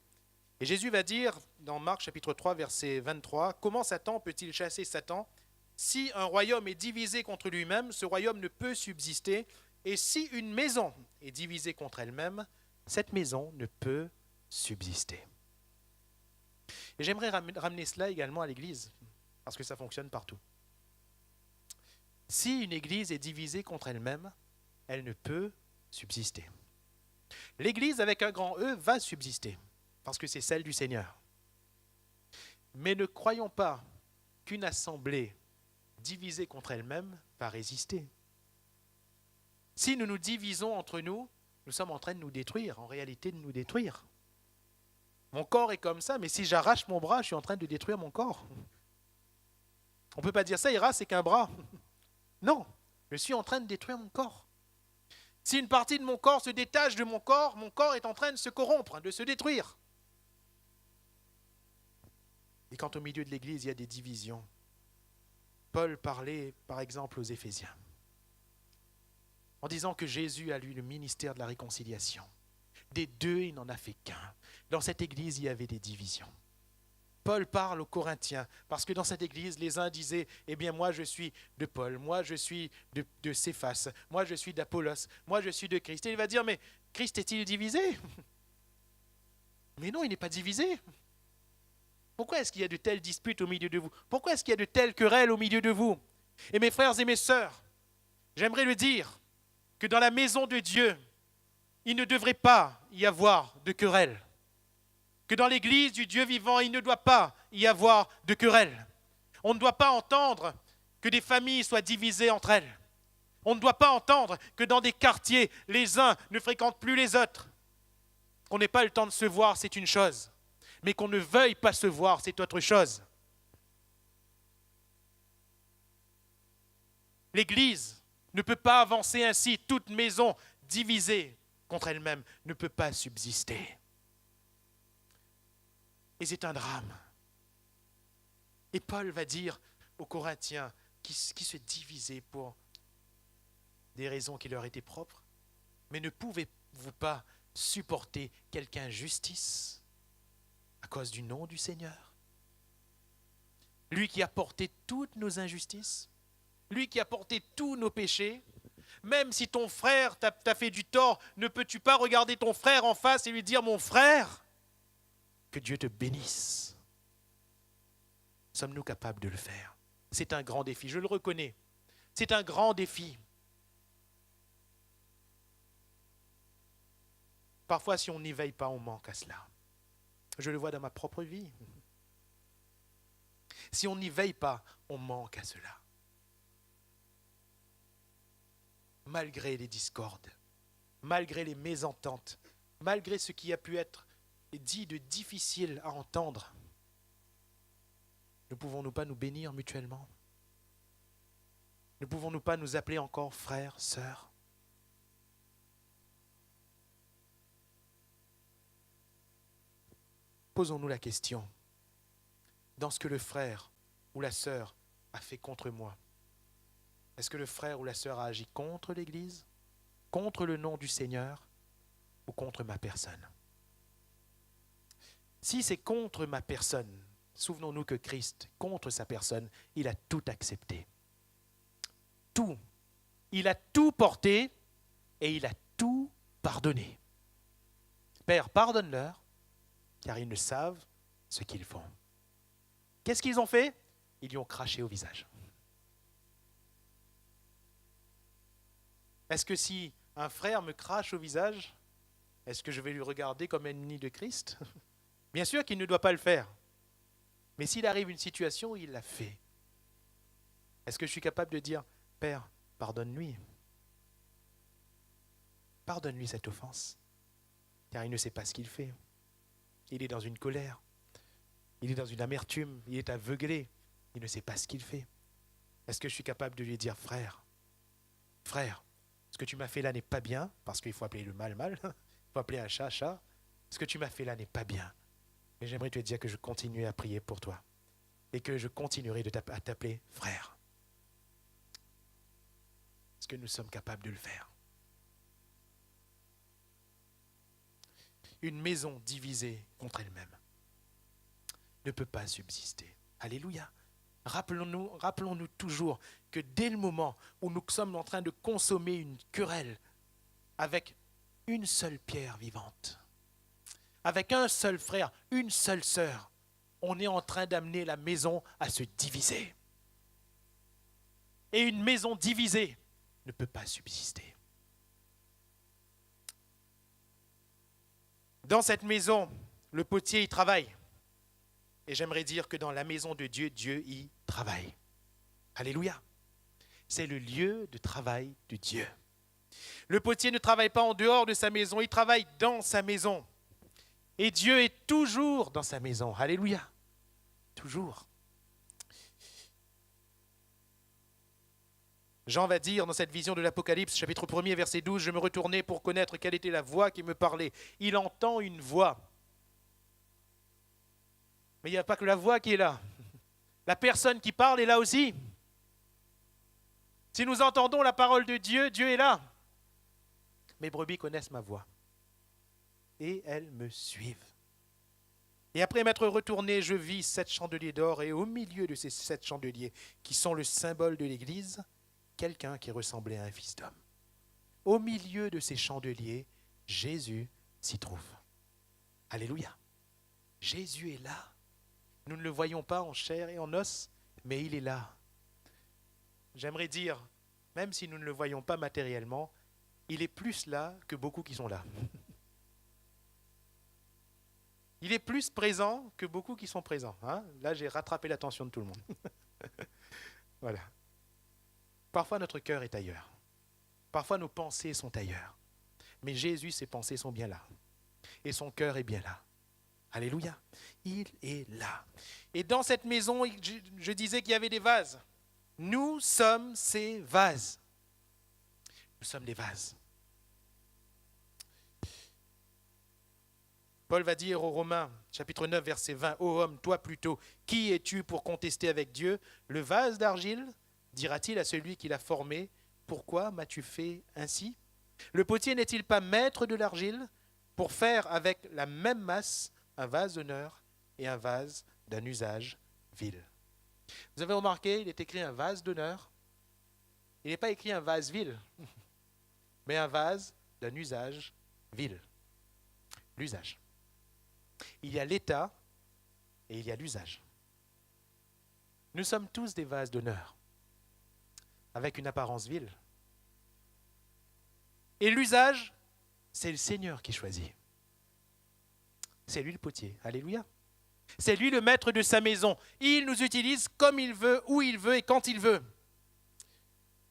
Et Jésus va dire dans Marc chapitre 3, verset 23, « Comment Satan peut-il chasser Satan ? Si un royaume est divisé contre lui-même, ce royaume ne peut subsister. Et si une maison est divisée contre elle-même, cette maison ne peut subsister. » Et j'aimerais ramener cela également à l'Église, parce que ça fonctionne partout. Si une Église est divisée contre elle-même, elle ne peut subsister. L'Église avec un grand E va subsister, parce que c'est celle du Seigneur. Mais ne croyons pas qu'une assemblée divisée contre elle-même va résister. Si nous nous divisons entre nous, nous sommes en train de nous détruire, en réalité de nous détruire. Mon corps est comme ça, mais si j'arrache mon bras, je suis en train de détruire mon corps. On ne peut pas dire ça, Ira, c'est qu'un bras. Non, je suis en train de détruire mon corps. Si une partie de mon corps se détache de mon corps est en train de se corrompre, de se détruire. Et quand au milieu de l'Église, il y a des divisions, Paul parlait par exemple aux Éphésiens, en disant que Jésus a eu le ministère de la réconciliation. Des deux, il n'en a fait qu'un. Dans cette Église, il y avait des divisions. Paul parle aux Corinthiens, parce que dans cette Église, les uns disaient, eh bien moi je suis de Paul, moi je suis de Céphas, moi je suis d'Apollos, moi je suis de Christ. Et il va dire, mais Christ est-il divisé ? Mais non, il n'est pas divisé. Pourquoi est-ce qu'il y a de telles disputes au milieu de vous ? Pourquoi est-ce qu'il y a de telles querelles au milieu de vous ? Et mes frères et mes sœurs, j'aimerais le dire, que dans la maison de Dieu, il ne devrait pas y avoir de querelles. Que dans l'église du Dieu vivant, il ne doit pas y avoir de querelles. On ne doit pas entendre que des familles soient divisées entre elles. On ne doit pas entendre que dans des quartiers, les uns ne fréquentent plus les autres. Qu'on n'ait pas le temps de se voir, c'est une chose. Mais qu'on ne veuille pas se voir, c'est autre chose. L'Église ne peut pas avancer ainsi. Toute maison divisée contre elle-même ne peut pas subsister. Et c'est un drame. Et Paul va dire aux Corinthiens qui se divisaient pour des raisons qui leur étaient propres, mais ne pouvez-vous pas supporter quelque injustice à cause du nom du Seigneur ? Lui qui a porté toutes nos injustices, lui qui a porté tous nos péchés, même si ton frère t'a fait du tort, ne peux-tu pas regarder ton frère en face et lui dire « Mon frère, que Dieu te bénisse ». Sommes-nous capables de le faire ? C'est un grand défi, je le reconnais. C'est un grand défi. Parfois, si on n'y veille pas, on manque à cela. Je le vois dans ma propre vie. Si on n'y veille pas, on manque à cela. Malgré les discordes, malgré les mésententes, malgré ce qui a pu être dit de difficile à entendre, ne pouvons-nous pas nous bénir mutuellement ? Ne pouvons-nous pas nous appeler encore frères, sœurs ? Posons-nous la question, dans ce que le frère ou la sœur a fait contre moi, est-ce que le frère ou la sœur a agi contre l'Église, contre le nom du Seigneur ou contre ma personne ? Si c'est contre ma personne, souvenons-nous que Christ, contre sa personne, il a tout accepté. Tout. Il a tout porté et il a tout pardonné. Père, pardonne-leur, car ils ne savent ce qu'ils font. Qu'est-ce qu'ils ont fait? Ils lui ont craché au visage. Est-ce que si un frère me crache au visage, est-ce que je vais lui regarder comme ennemi de Christ? Bien sûr qu'il ne doit pas le faire. Mais s'il arrive une situation où il l'a fait, est-ce que je suis capable de dire, Père, pardonne-lui. Pardonne-lui cette offense, car il ne sait pas ce qu'il fait. Il est dans une colère, il est dans une amertume, il est aveuglé, il ne sait pas ce qu'il fait. Est-ce que je suis capable de lui dire, frère, ce que tu m'as fait là n'est pas bien, parce qu'il faut appeler le mal, il faut appeler un chat, chat. Ce que tu m'as fait là n'est pas bien. Et j'aimerais te dire que je continue à prier pour toi, et que je continuerai à t'appeler frère. Est-ce que nous sommes capables de le faire? Une maison divisée contre elle-même ne peut pas subsister. Alléluia. Rappelons-nous toujours que dès le moment où nous sommes en train de consommer une querelle avec une seule pierre vivante, avec un seul frère, une seule sœur, on est en train d'amener la maison à se diviser. Et une maison divisée ne peut pas subsister. Dans cette maison, le potier y travaille. Et j'aimerais dire que dans la maison de Dieu, Dieu y travaille. Alléluia. C'est le lieu de travail de Dieu. Le potier ne travaille pas en dehors de sa maison, il travaille dans sa maison. Et Dieu est toujours dans sa maison. Alléluia. Toujours. Jean va dire dans cette vision de l'Apocalypse, chapitre 1er, verset 12, « Je me retournai pour connaître quelle était la voix qui me parlait. » Il entend une voix. Mais il n'y a pas que la voix qui est là. La personne qui parle est là aussi. Si nous entendons la parole de Dieu, Dieu est là. Mes brebis connaissent ma voix. Et elles me suivent. Et après m'être retourné, je vis 7 chandeliers d'or, et au milieu de ces 7 chandeliers, qui sont le symbole de l'Église, quelqu'un qui ressemblait à un fils d'homme. Au milieu de ces chandeliers, Jésus s'y trouve. Alléluia. Jésus est là. Nous ne le voyons pas en chair et en os, mais il est là. J'aimerais dire, même si nous ne le voyons pas matériellement, il est plus là que beaucoup qui sont là. Il est plus présent que beaucoup qui sont présents. Là, j'ai rattrapé l'attention de tout le monde. Voilà. Parfois, notre cœur est ailleurs. Parfois, nos pensées sont ailleurs. Mais Jésus, ses pensées sont bien là. Et son cœur est bien là. Alléluia. Il est là. Et dans cette maison, je disais qu'il y avait des vases. Nous sommes ces vases. Nous sommes des vases. Paul va dire aux Romains, chapitre 9, verset 20, « Ô homme, toi plutôt, qui es-tu pour contester avec Dieu? Le vase d'argile, dira-t-il à celui qui l'a formé, pourquoi m'as-tu fait ainsi? Le potier n'est-il pas maître de l'argile pour faire avec la même masse un vase d'honneur et un vase d'un usage vil? » Vous avez remarqué, il est écrit un vase d'honneur. Il n'est pas écrit un vase vil, mais un vase d'un usage vil. L'usage. Il y a l'état et il y a l'usage. Nous sommes tous des vases d'honneur, avec une apparence vile. Et l'usage, c'est le Seigneur qui choisit. C'est lui le potier. Alléluia. C'est lui le maître de sa maison. Il nous utilise comme il veut, où il veut et quand il veut.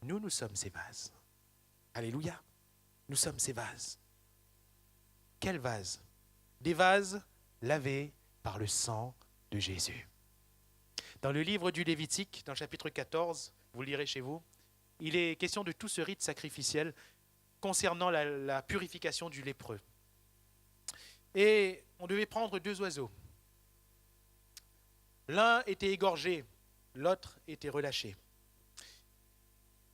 Nous sommes ces vases. Alléluia. Nous sommes ces vases. Quels vases? Des vases lavés par le sang de Jésus. Dans le livre du Lévitique, dans le chapitre 14, vous le lirez chez vous, il est question de tout ce rite sacrificiel concernant la purification du lépreux. Et on devait prendre 2 oiseaux. L'un était égorgé, l'autre était relâché.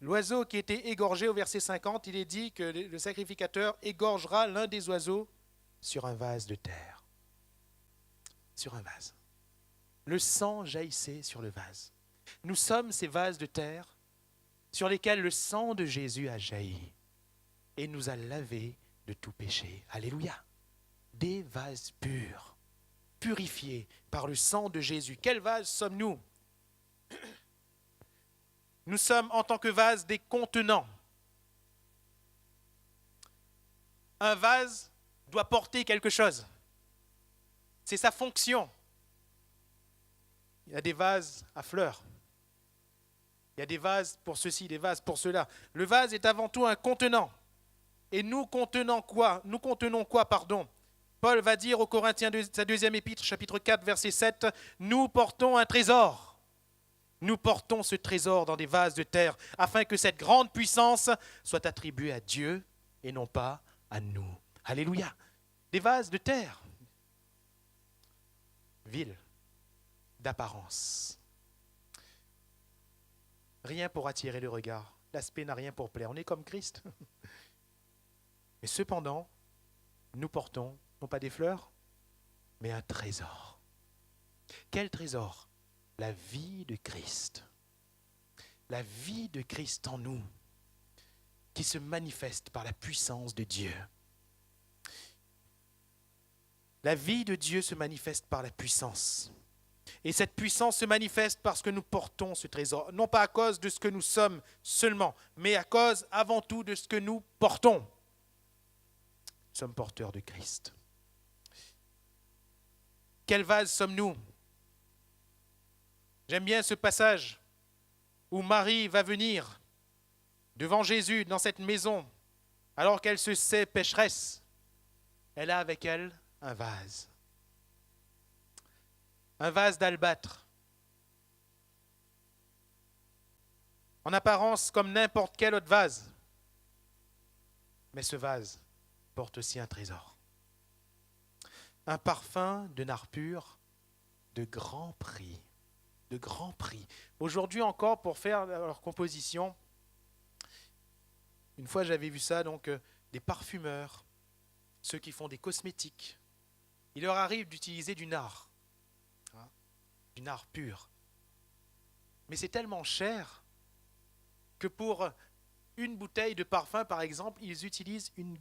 L'oiseau qui était égorgé au verset 50, il est dit que le sacrificateur égorgera l'un des oiseaux sur un vase de terre. Sur un vase. Le sang jaillissait sur le vase. Nous sommes ces vases de terre sur lesquels le sang de Jésus a jailli et nous a lavés de tout péché. Alléluia. Des vases purs, purifiés par le sang de Jésus. Quels vases sommes-nous? Nous sommes en tant que vases des contenants. Un vase doit porter quelque chose. C'est sa fonction. Il y a des vases à fleurs. Il y a des vases pour ceci, des vases pour cela. Le vase est avant tout un contenant. Et nous contenons quoi? Paul va dire aux Corinthiens de sa deuxième épître, chapitre 4, verset 7, « Nous portons un trésor. Nous portons ce trésor dans des vases de terre, afin que cette grande puissance soit attribuée à Dieu et non pas à nous. » Alléluia. Des vases de terre. Vils d'apparence. Rien pour attirer le regard. L'aspect n'a rien pour plaire. On est comme Christ. Mais cependant, nous portons, non pas des fleurs, mais un trésor. Quel trésor? La vie de Christ. La vie de Christ en nous, qui se manifeste par la puissance de Dieu. La vie de Dieu se manifeste par la puissance. Et cette puissance se manifeste parce que nous portons ce trésor. Non pas à cause de ce que nous sommes seulement, mais à cause avant tout de ce que nous portons. Nous sommes porteurs de Christ. Quel vase sommes-nous? J'aime bien ce passage où Marie va venir devant Jésus dans cette maison, alors qu'elle se sait pécheresse. Elle a avec elle un vase d'albâtre, en apparence comme n'importe quel autre vase. Mais ce vase porte aussi un trésor. Un parfum de nard pur de grand prix. De grand prix. Aujourd'hui encore, pour faire leur composition, une fois j'avais vu ça, donc des parfumeurs, ceux qui font des cosmétiques, il leur arrive d'utiliser du nard pur. Mais c'est tellement cher que pour une bouteille de parfum, par exemple, ils utilisent une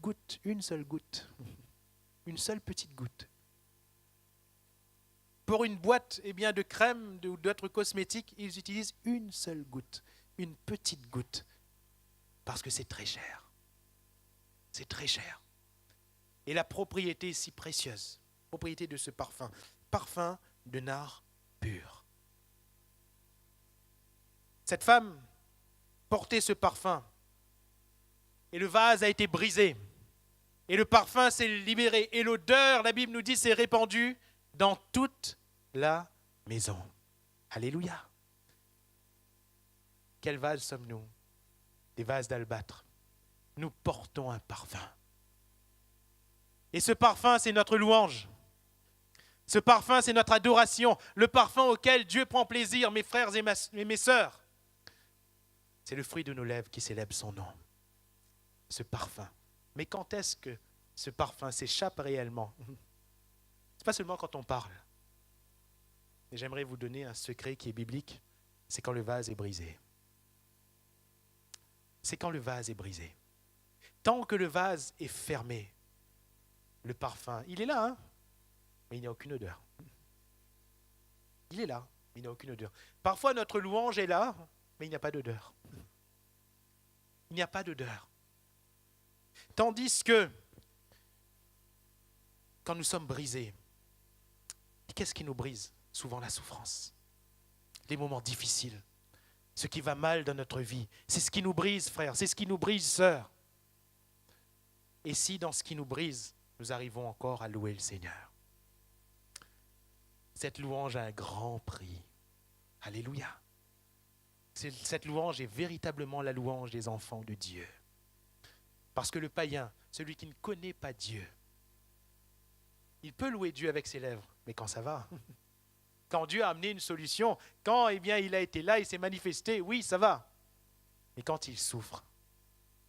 seule goutte, une seule petite goutte. Pour une boîte de crème ou d'autres cosmétiques, ils utilisent une seule goutte, une petite goutte, parce que c'est très cher. C'est très cher. Et la propriété est si précieuse, propriété de ce parfum, parfum de nard pur. Cette femme portait ce parfum, et le vase a été brisé, et le parfum s'est libéré, et l'odeur, la Bible nous dit, s'est répandue dans toute la maison. Alléluia. Quel vase sommes-nous? Des vases d'albâtre. Nous portons un parfum. Et ce parfum, c'est notre louange. Ce parfum, c'est notre adoration. Le parfum auquel Dieu prend plaisir, mes frères et mes sœurs. C'est le fruit de nos lèvres qui célèbre son nom. Ce parfum. Mais quand est-ce que ce parfum s'échappe réellement? Ce n'est pas seulement quand on parle. Et j'aimerais vous donner un secret qui est biblique. C'est quand le vase est brisé. C'est quand le vase est brisé. Tant que le vase est fermé, le parfum, il est là, hein? Mais il n'y a aucune odeur. Il est là, mais il n'y a aucune odeur. Parfois, notre louange est là, mais il n'y a pas d'odeur. Il n'y a pas d'odeur. Tandis que, quand nous sommes brisés, qu'est-ce qui nous brise? Souvent la souffrance, les moments difficiles, ce qui va mal dans notre vie. C'est ce qui nous brise, frère, c'est ce qui nous brise, sœur. Et si dans ce qui nous brise, nous arrivons encore à louer le Seigneur. Cette louange a un grand prix. Alléluia. Cette louange est véritablement la louange des enfants de Dieu. Parce que le païen, celui qui ne connaît pas Dieu, il peut louer Dieu avec ses lèvres, mais quand ça va, quand Dieu a amené une solution, quand il a été là, il s'est manifesté, oui, ça va. Mais quand il souffre,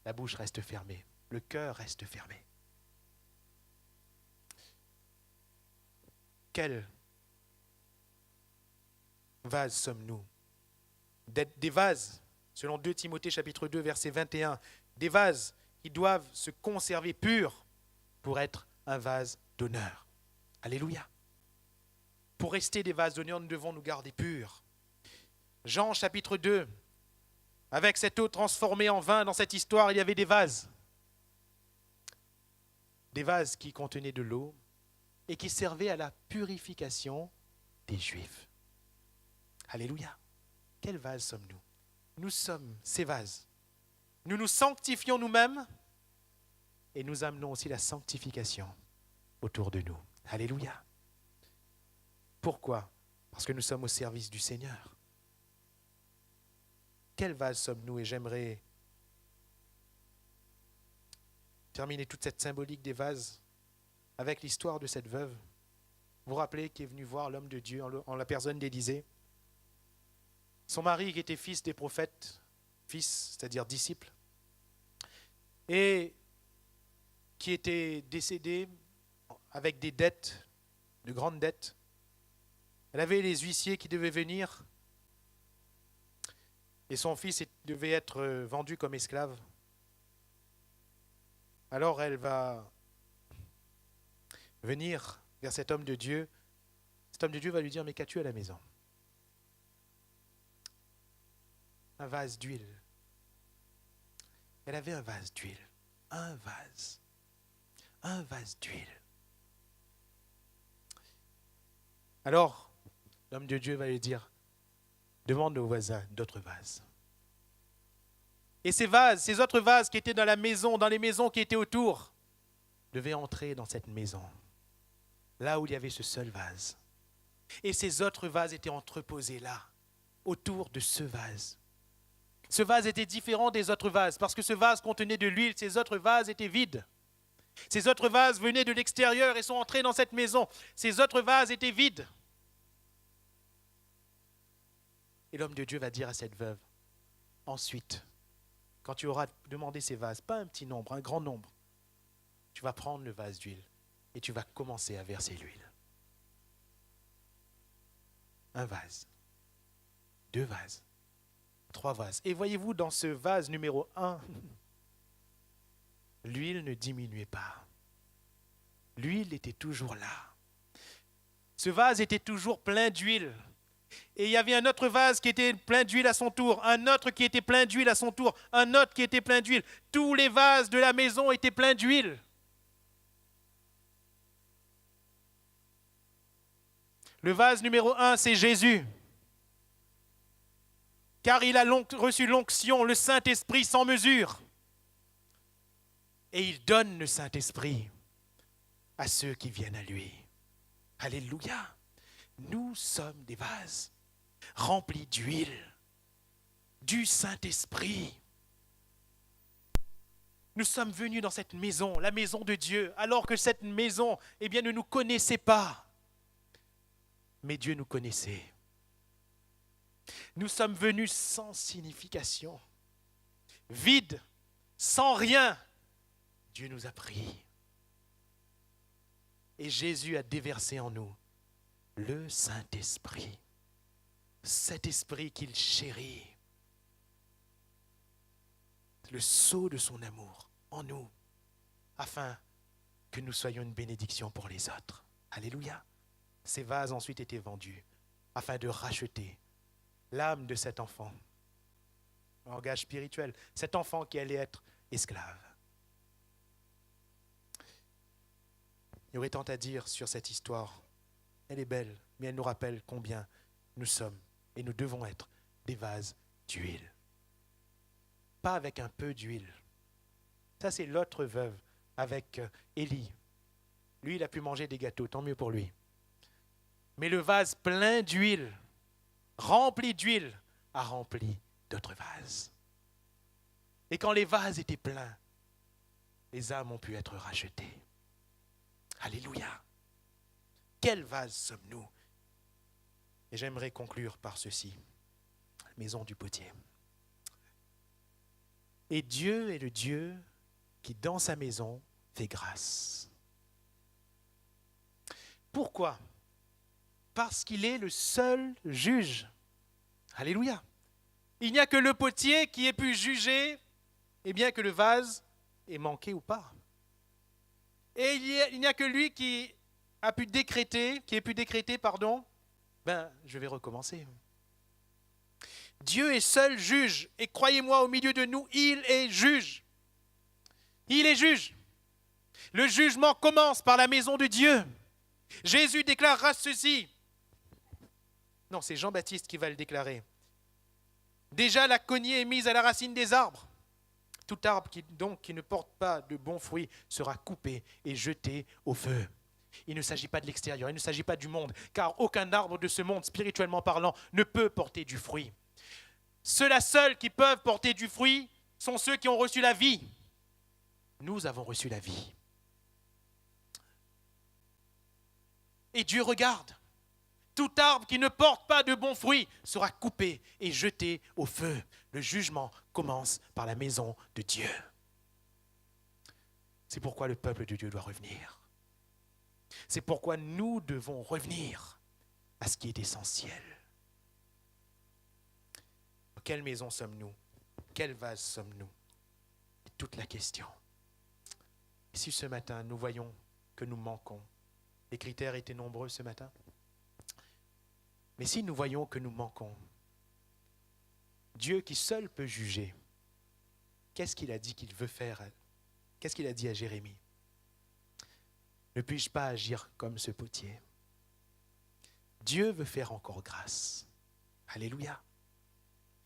la bouche reste fermée, le cœur reste fermé. Quel vase sommes-nous? Des vases selon 2 Timothée chapitre 2 verset 21, des vases qui doivent se conserver purs pour être un vase d'honneur. Alléluia. Pour rester des vases d'honneur, nous devons nous garder purs. Jean chapitre 2, avec cette eau transformée en vin, dans cette histoire, il y avait des vases. Des vases qui contenaient de l'eau et qui servaient à la purification des Juifs. Alléluia. Quels vases sommes-nous? Nous sommes ces vases. Nous nous sanctifions nous-mêmes et nous amenons aussi la sanctification autour de nous. Alléluia. Pourquoi? Parce que nous sommes au service du Seigneur. Quel vase sommes-nous? Et j'aimerais terminer toute cette symbolique des vases avec l'histoire de cette veuve. Vous vous rappelez qui est venue voir l'homme de Dieu en la personne d'Élisée? Son mari qui était fils des prophètes, fils, c'est-à-dire disciple, et qui était décédé avec des dettes, de grandes dettes. Elle avait les huissiers qui devaient venir et son fils devait être vendu comme esclave. Alors elle va venir vers cet homme de Dieu. Cet homme de Dieu va lui dire, mais qu'as-tu à la maison? Un vase d'huile. Elle avait un vase d'huile. Un vase d'huile. Alors, l'homme de Dieu va lui dire, demande aux voisins d'autres vases. Et ces vases, ces autres vases qui étaient dans la maison, dans les maisons qui étaient autour, devaient entrer dans cette maison, là où il y avait ce seul vase. Et ces autres vases étaient entreposés là, autour de ce vase. Ce vase était différent des autres vases, parce que ce vase contenait de l'huile, ces autres vases étaient vides. Ces autres vases venaient de l'extérieur et sont entrés dans cette maison. Ces autres vases étaient vides. Et l'homme de Dieu va dire à cette veuve, ensuite, quand tu auras demandé ces vases, pas un petit nombre, un grand nombre, tu vas prendre le vase d'huile et tu vas commencer à verser l'huile. Un vase, 2 vases, 3 vases. Et voyez-vous, dans ce vase numéro 1, l'huile ne diminuait pas. L'huile était toujours là. Ce vase était toujours plein d'huile. Et il y avait un autre vase qui était plein d'huile à son tour, un autre qui était plein d'huile à son tour, un autre qui était plein d'huile. Tous les vases de la maison étaient pleins d'huile. Le vase numéro 1, c'est Jésus. Car il a reçu l'onction, le Saint-Esprit sans mesure. Et il donne le Saint-Esprit à ceux qui viennent à lui. Alléluia. Nous sommes des vases remplis d'huile, du Saint-Esprit. Nous sommes venus dans cette maison, la maison de Dieu, alors que cette maison, ne nous connaissait pas. Mais Dieu nous connaissait. Nous sommes venus sans signification, vides, sans rien. Dieu nous a pris. Et Jésus a déversé en nous le Saint-Esprit. Cet esprit qu'il chérit. Le sceau de son amour en nous, afin que nous soyons une bénédiction pour les autres. Alléluia. Ces vases ensuite étaient vendus, afin de racheter l'âme de cet enfant. En langage spirituel, cet enfant qui allait être esclave. Il y aurait tant à dire sur cette histoire. Elle est belle, mais elle nous rappelle combien nous sommes et nous devons être des vases d'huile. Pas avec un peu d'huile. Ça, c'est l'autre veuve avec Élie. Lui, il a pu manger des gâteaux, tant mieux pour lui. Mais le vase plein d'huile, rempli d'huile, a rempli d'autres vases. Et quand les vases étaient pleins, les âmes ont pu être rachetées. Alléluia. Quel vase sommes-nous? Et j'aimerais conclure par ceci. Maison du potier. Et Dieu est le Dieu qui, dans sa maison, fait grâce. Pourquoi? Parce qu'il est le seul juge. Alléluia. Il n'y a que le potier qui ait pu juger, eh bien, que le vase est manqué ou pas. Et il n'y a que lui qui a pu décréter, je vais recommencer. Dieu est seul juge, et croyez-moi, au milieu de nous, il est juge. Il est juge. Le jugement commence par la maison de Dieu. Jésus déclarera ceci. Non, c'est Jean-Baptiste qui va le déclarer. Déjà, la cognée est mise à la racine des arbres. Tout arbre qui ne porte pas de bons fruits sera coupé et jeté au feu. Il ne s'agit pas de l'extérieur, il ne s'agit pas du monde, car aucun arbre de ce monde, spirituellement parlant, ne peut porter du fruit. Ceux-là seuls qui peuvent porter du fruit sont ceux qui ont reçu la vie. Nous avons reçu la vie. Et Dieu regarde. Tout arbre qui ne porte pas de bons fruits sera coupé et jeté au feu. Le jugement commence par la maison de Dieu. C'est pourquoi le peuple de Dieu doit revenir. C'est pourquoi nous devons revenir à ce qui est essentiel. Quelle maison sommes-nous? Quel vase sommes-nous? C'est toute la question. Et si ce matin, nous voyons que nous manquons, les critères étaient nombreux ce matin, mais si nous voyons que nous manquons, Dieu qui seul peut juger, qu'est-ce qu'il a dit qu'il veut faire? Qu'est-ce qu'il a dit à Jérémie? Ne puis-je pas agir comme ce potier? Dieu veut faire encore grâce. Alléluia.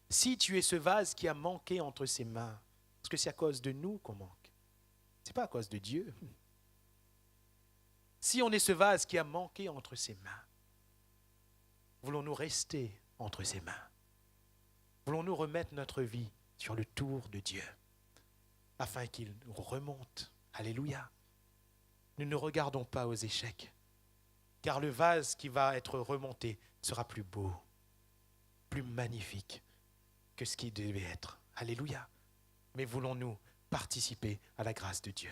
Si tu es ce vase qui a manqué entre ses mains, est-ce que c'est à cause de nous qu'on manque? Ce n'est pas à cause de Dieu. Si on est ce vase qui a manqué entre ses mains, voulons-nous rester entre ses mains? Voulons-nous remettre notre vie sur le tour de Dieu afin qu'il remonte? Alléluia. Nous ne regardons pas aux échecs, car le vase qui va être remonté sera plus beau, plus magnifique que ce qui devait être. Alléluia. Mais voulons-nous participer à la grâce de Dieu?